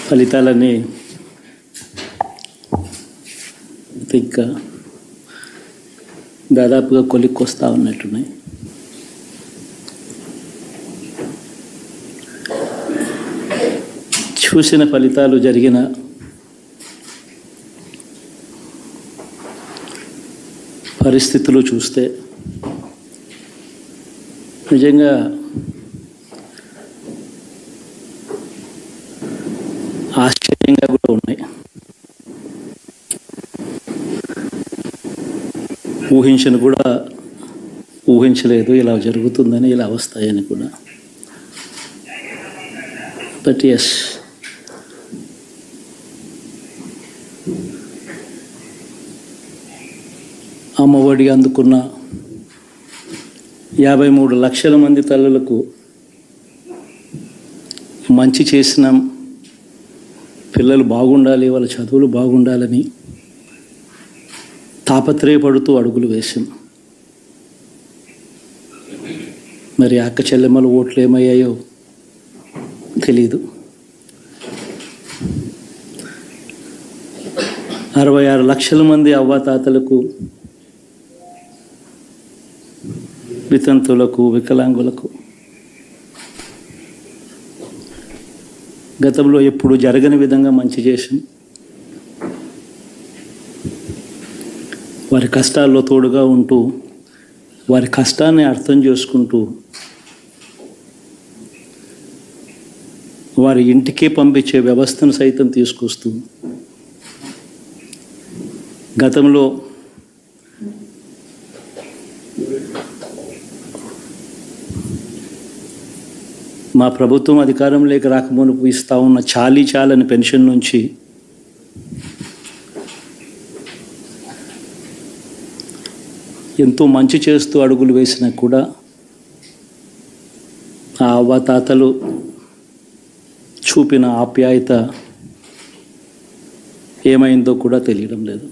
ఫలితాలన్నీ ఇంకా దాదాపుగా కొలిక్కొస్తా ఉన్నట్టున్నాయి. చూసిన ఫలితాలు జరిగిన పరిస్థితులు చూస్తే నిజంగా ఆశ్చర్యంగా కూడా ఉన్నాయి. ఊహించలేదు ఇలా జరుగుతుందని, ఇలా వస్తాయని కూడా. బట్ ఎస్, అమ్మఒడి అందుకున్న 53 లక్షల మంది తల్లులకు మంచి చేసినాం, పిల్లలు బాగుండాలి, వాళ్ళ చదువులు బాగుండాలని తాపత్రయపడుతూ అడుగులు వేశాం. మరి అక్క చెల్లెమ్మల ఓట్లు ఏమయ్యాయో తెలీదు. 66 లక్షల మంది అవ్వాతాతలకు, వితంతులకు, వికలాంగులకు గతంలో ఎప్పుడు జరగని విధంగా మంచి చేసాం. వారి కష్టాల్లో తోడుగా ఉంటూ, వారి కష్టాన్ని అర్థం చేసుకుంటూ, వారి ఇంటికే పంపించే వ్యవస్థను సైతం తీసుకొస్తూ, గతంలో మా ప్రభుత్వం అధికారంలోకి రాకమునుపు ఇస్తూ ఉన్న చాలని పెన్షన్ నుంచి ఎంతో మంచి చేస్తూ అడుగులు వేసినా కూడా ఆ అవ్వాతాతలు చూపిన ఆప్యాయత ఏమైందో కూడా తెలియడం లేదు.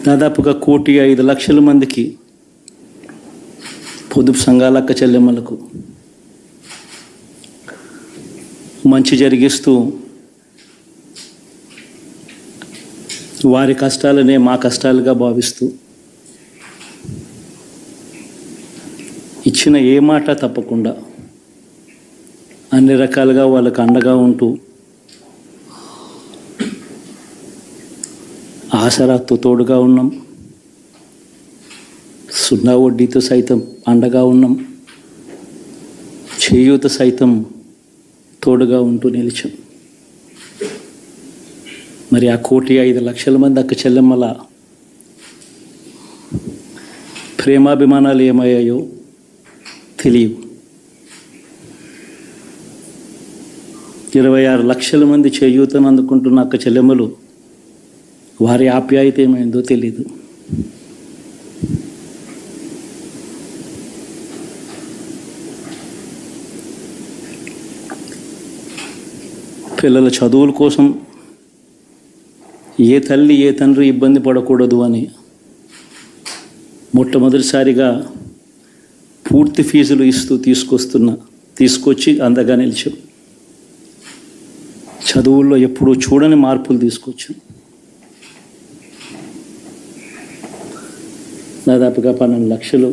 దాదాపుగా 1,05,00,000 మందికి పొదుపు సంఘాల అక్క చెల్లెమ్మలకు మంచి జరిగిస్తూ, వారి కష్టాలనే మా కష్టాలుగా భావిస్తూ, ఇచ్చిన ఏ మాట తప్పకుండా అన్ని రకాలుగా వాళ్ళకు అండగా ఉంటూ, ఆసరాతో తోడుగా ఉన్నాం, 0 వడ్డీతో సైతం అండగా ఉన్నాం, చేయూత సైతం తోడుగా ఉంటూ నిలిచాం. మరి ఆ 1,05,00,000 మంది అక్క చెల్లెమ్మల ప్రేమాభిమానాలు ఏమయ్యాయో తెలియవు. 26 లక్షల మంది చేయూతను అందుకుంటున్న అక్క చెల్లెమ్మలు, వారి ఆప్యాయత ఏమైందో తెలీదు. పిల్లల చదువుల కోసం ఏ తల్లి ఏ తండ్రి ఇబ్బంది పడకూడదు అని మొట్టమొదటిసారిగా పూర్తి ఫీజులు ఇస్తూ తీసుకొచ్చి అందగా నిలిచాం. చదువుల్లో ఎప్పుడూ చూడని మార్పులు తీసుకొచ్చాం. దాదాపుగా 12 లక్షల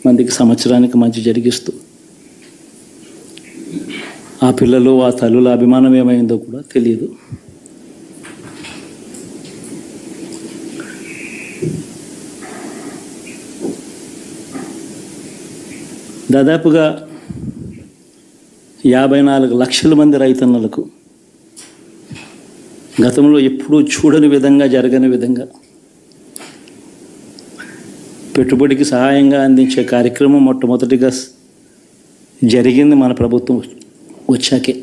మందికి సంవత్సరానికి మంచి జరిగిస్తూ, ఆ పిల్లలు ఆ తల్లుల అభిమానం ఏమైందో కూడా తెలియదు. దాదాపుగా 54 లక్షల మంది రైతన్నలకు గతంలో ఎప్పుడూ చూడని విధంగా, జరగని విధంగా పెట్టుబడికి సహాయంగా అందించే కార్యక్రమం మొట్టమొదటిగా జరిగింది మన ప్రభుత్వం వచ్చాకే.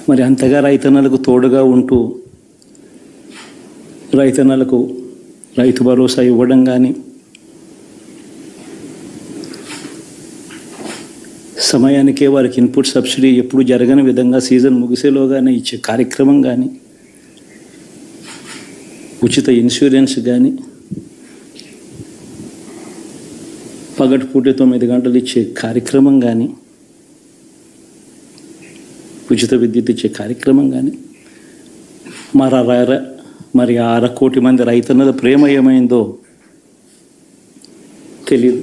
మరి అంతగా రైతన్నలకు తోడుగా ఉంటూ, రైతన్నలకు రైతు భరోసా ఇవ్వడం కానీ, సమయానికే వారికి ఇన్పుట్ సబ్సిడీ ఎప్పుడు జరగని విధంగా సీజన్ ముగిసేలోగానే ఇచ్చే కార్యక్రమం కానీ, ఉచిత ఇన్సూరెన్స్ కానీ, పగటిపూట 9 గంటలు ఇచ్చే కార్యక్రమం కానీ, ఉచిత విద్యుత్ ఇచ్చే కార్యక్రమం కానీ, మరి 1/2 కోటి మంది రైతన్నల ప్రేమ ఏమైందో తెలియదు.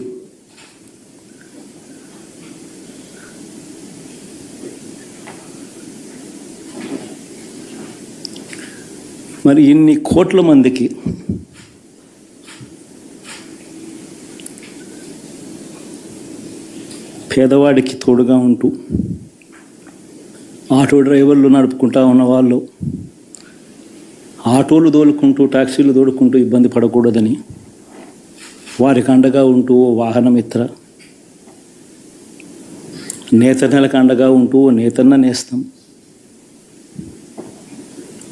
మరి ఇన్ని కోట్ల మందికి పేదవాడికి తోడుగా ఉంటూ ఆటో డ్రైవర్లు నడుపుకుంటా ఉన్నవాళ్ళు ఆటోలు తోలుకుంటూ టాక్సీలు తోలుకుంటూ ఇబ్బంది పడకూడదని వారికి అండగా ఉంటూ వాహనమిత్ర, నేతన్నలకు అండగా ఉంటూ నేతన్న నేస్తం,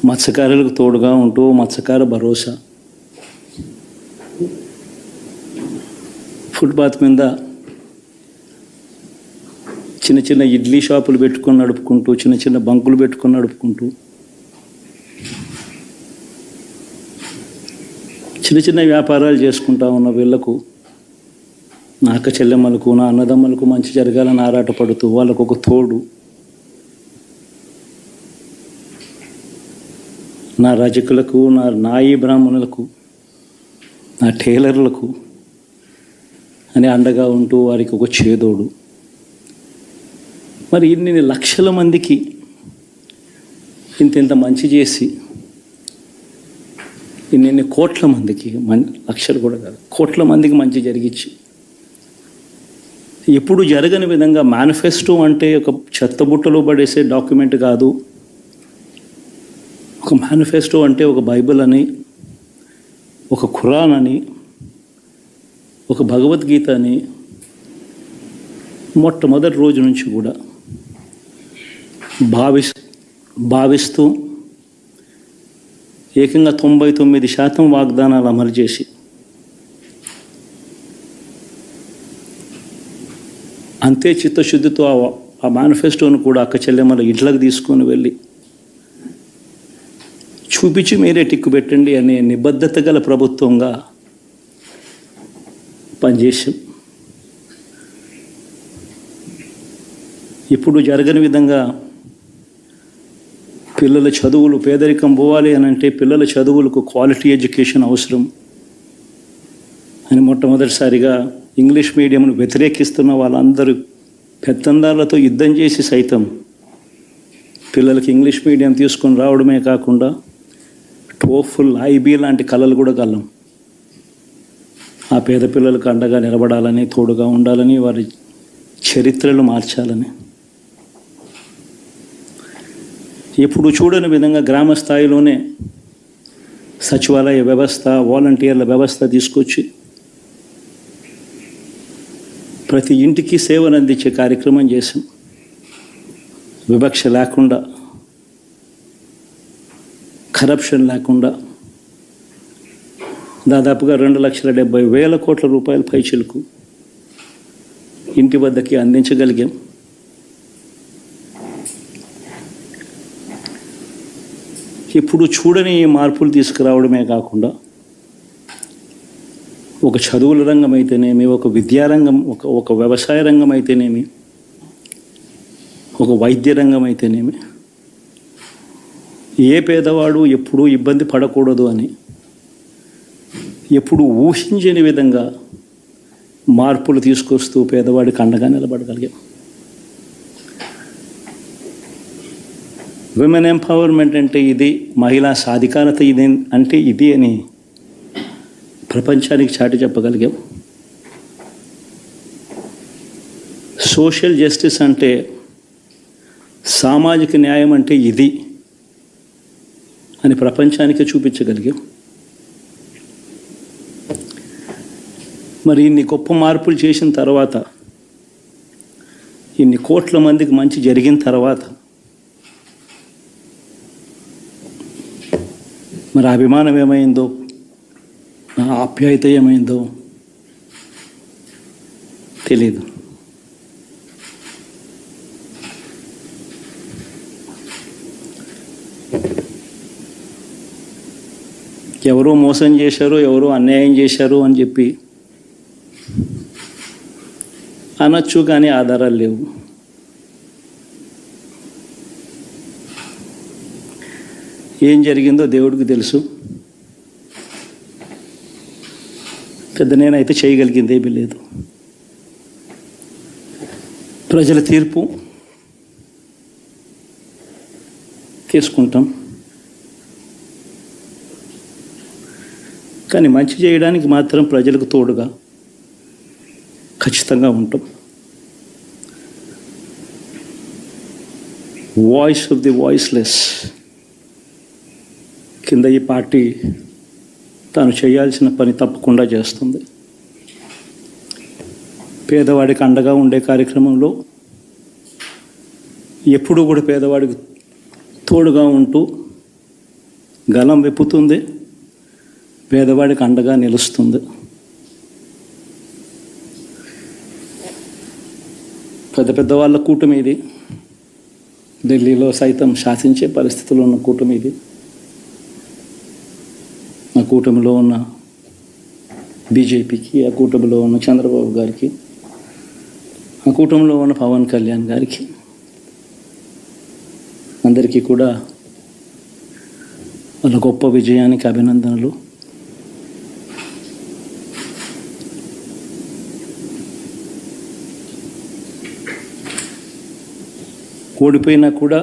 మత్స్యకారులకు తోడుగా ఉంటూ మత్స్యకార భరోసా, ఫుట్పాత్ మీద చిన్న చిన్న ఇడ్లీ షాపులు పెట్టుకొని నడుపుకుంటూ, చిన్న చిన్న బంకులు పెట్టుకొని నడుపుకుంటూ, చిన్న చిన్న వ్యాపారాలు చేసుకుంటా ఉన్న వీళ్లకు, నా అక్క చెల్లెమ్మలకు, నా అన్నదమ్మలకు మంచి జరగాలని ఆరాటపడుతూ వాళ్ళకు ఒక తోడు, నా రజకులకు, నా నాయి బ్రాహ్మణులకు, నా టైలర్లకు అని అండగా ఉంటూ వారికి ఒక చేదోడు. మరి ఇన్ని లక్షల మందికి ఇంత మంచి చేసి, ఇన్ని కోట్ల మందికి, లక్షలు కూడా కాదు, కోట్ల మందికి మంచి జరిగించి, ఎప్పుడు జరగని విధంగా మేనిఫెస్టో అంటే ఒక చెత్తబుట్టలో పడేసే డాక్యుమెంట్ కాదు. ఒక మేనిఫెస్టో అంటే ఒక బైబిల్ అని, ఒక ఖురాన్ అని, ఒక భగవద్గీత అని మొట్టమొదటి రోజు నుంచి కూడా భావిస్తూ ఏకంగా 99% వాగ్దానాలు అమలు చేసి అంతే చిత్తశుద్ధితో ఆ మేనిఫెస్టోను కూడా అక్క చెల్లెమ్మల ఇంట్లోకి తీసుకొని వెళ్ళి చూపించి మీరే టిక్కు పెట్టండి అనే నిబద్ధత గల ప్రభుత్వంగా పనిచేసాం. ఇప్పుడు జరగని విధంగా పిల్లల చదువులు, పేదరికం పోవాలి అని అంటే పిల్లల చదువులకు క్వాలిటీ ఎడ్యుకేషన్ అవసరం అని మొట్టమొదటిసారిగా ఇంగ్లీష్ మీడియంను వ్యతిరేకిస్తున్న వాళ్ళందరూ పెత్తందారులతో యుద్ధం చేసి సైతం పిల్లలకి ఇంగ్లీష్ మీడియం తీసుకొని రావడమే కాకుండా టోఫుల్, ఐబీ లాంటి కళలు కూడా కలం. ఆ పేద పిల్లలకు అండగా నిలబడాలని, తోడుగా ఉండాలని, వారి చరిత్రలు మార్చాలని, ఎప్పుడు చూడని విధంగా గ్రామ స్థాయిలోనే సచివాలయ వ్యవస్థ, వాలంటీర్ల వ్యవస్థ తీసుకొచ్చి ప్రతి ఇంటికి సేవను అందించే కార్యక్రమం చేశాం. వివక్ష లేకుండా, కరప్షన్ లేకుండా దాదాపుగా 2,70,000 కోట్ల రూపాయల పైచిలకు ఇంటి వద్దకి అందించగలిగాం. ఇప్పుడు చూడని మార్పులు తీసుకురావడమే కాకుండా ఒక చదువుల రంగం అయితేనేమి, ఒక విద్యారంగం, ఒక వ్యవసాయ రంగం అయితేనేమి, ఒక వైద్య రంగం అయితేనేమి, ఏ పేదవాడు ఎప్పుడూ ఇబ్బంది పడకూడదు అని ఎప్పుడు ఊహించని విధంగా మార్పులు తీసుకొస్తూ పేదవాడికి అండగా నిలబడగలిగాం. విమెన్ ఎంపవర్మెంట్ అంటే ఇది, మహిళా సాధికారత ఇది అంటే ఇది అని ప్రపంచానికి చాటి చెప్పగలిగాం. సోషల్ జస్టిస్ అంటే, సామాజిక న్యాయం అంటే ఇది అని ప్రపంచానికి చూపించగలిగాం. మరి ఇన్ని గొప్ప మార్పులు చేసిన తర్వాత, ఇన్ని కోట్ల మందికి మంచి జరిగిన తర్వాత మరి అభిమానం ఏమైందో, నా ఆప్యాయత ఏమైందో తెలీదు. ఎవరో మోసం చేశారు, ఎవరో అన్యాయం చేశారు అని చెప్పి అనొచ్చు, కానీ ఆధారాలు లేవు. ఏం జరిగిందో దేవుడికి తెలుసు. పెద్ద నేనైతే చేయగలిగింది ఏమీ లేదు. ప్రజల తీర్పు తీసుకుంటాం, కానీ మంచి చేయడానికి మాత్రం ప్రజలకు తోడుగా ఖచ్చితంగా ఉంటాం. వాయిస్ ఆఫ్ ది వాయిస్లెస్ కింద ఈ పార్టీ తాను చేయాల్సిన పని తప్పకుండా చేస్తుంది. పేదవాడికి అండగా ఉండే కార్యక్రమంలో ఎప్పుడూ కూడా పేదవాడికి తోడుగా ఉంటూ గలం విప్పుతుంది, పేదవాడికి అండగా నిలుస్తుంది. పెద్ద పెద్ద వాళ్ళ కూటమి ఇది, ఢిల్లీలో సైతం శాసించే పరిస్థితుల్లో ఉన్న కూటమి ఇది. ఆ కూటమిలో ఉన్న బీజేపీకి, ఆ కూటమిలో ఉన్న చంద్రబాబు గారికి, ఆ కూటమిలో ఉన్న పవన్ కళ్యాణ్ గారికి, అందరికీ కూడా వాళ్ళ గొప్ప విజయానికి అభినందనలు. ఓడిపోయినా కూడా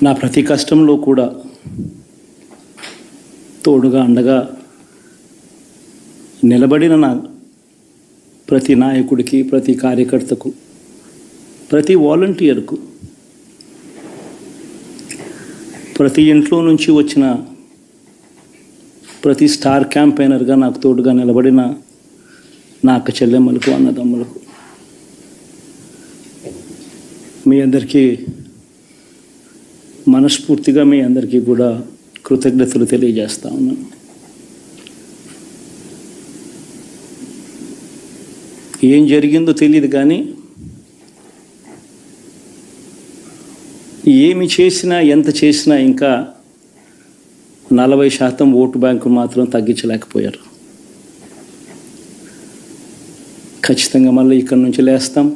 నా ప్రతి కష్టంలో కూడా తోడుగా అండగా నిలబడిన నా ప్రతి నాయకుడికి, ప్రతి కార్యకర్తకు, ప్రతి వాలంటీర్కు, ప్రతి ఇంట్లో నుంచి వచ్చిన ప్రతి స్టార్ క్యాంపెయినర్గా నాకు తోడుగా నిలబడిన నా అక్క చెల్లెమ్మలకు, అన్నదమ్ములకు, మీ అందరికీ మనస్ఫూర్తిగా మీ అందరికీ కూడా కృతజ్ఞతలు తెలియజేస్తా ఉన్నాను. ఏం జరిగిందో తెలియదు, కానీ ఏమి చేసినా, ఎంత చేసినా ఇంకా 40% ఓటు బ్యాంకు మాత్రం తగ్గించలేకపోయారు. ఖచ్చితంగా మళ్ళీ ఇక్కడి నుంచి లేస్తాం.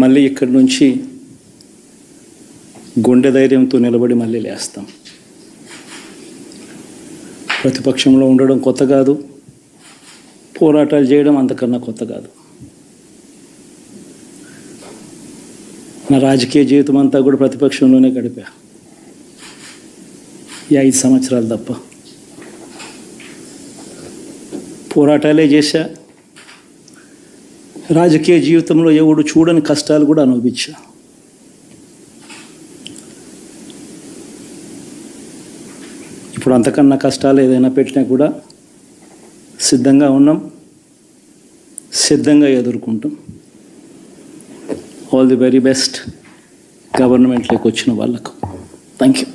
మళ్ళీ ఇక్కడి నుంచి గుండె ధైర్యంతో నిలబడి మళ్ళీ లేస్తాం. ప్రతిపక్షంలో ఉండడం కొత్త కాదు, పోరాటాలు చేయడం అంతకన్నా కొత్త కాదు. నా రాజకీయ జీవితం అంతా కూడా ప్రతిపక్షంలోనే గడిపా, ఈ 5 సంవత్సరాలు తప్ప. పోరాటాలే చేశా. రాజకీయ జీవితంలో ఎవడు చూడని కష్టాలు కూడా అనుభవించా. ఇప్పుడు అంతకన్నా కష్టాలు ఏదైనా పెట్టినా కూడా సిద్ధంగా ఉన్నాం, సిద్ధంగా ఎదుర్కొంటాం. ఆల్ ది వెరీ బెస్ట్ గవర్నమెంట్లోకి వచ్చిన వాళ్ళకు. Thank you.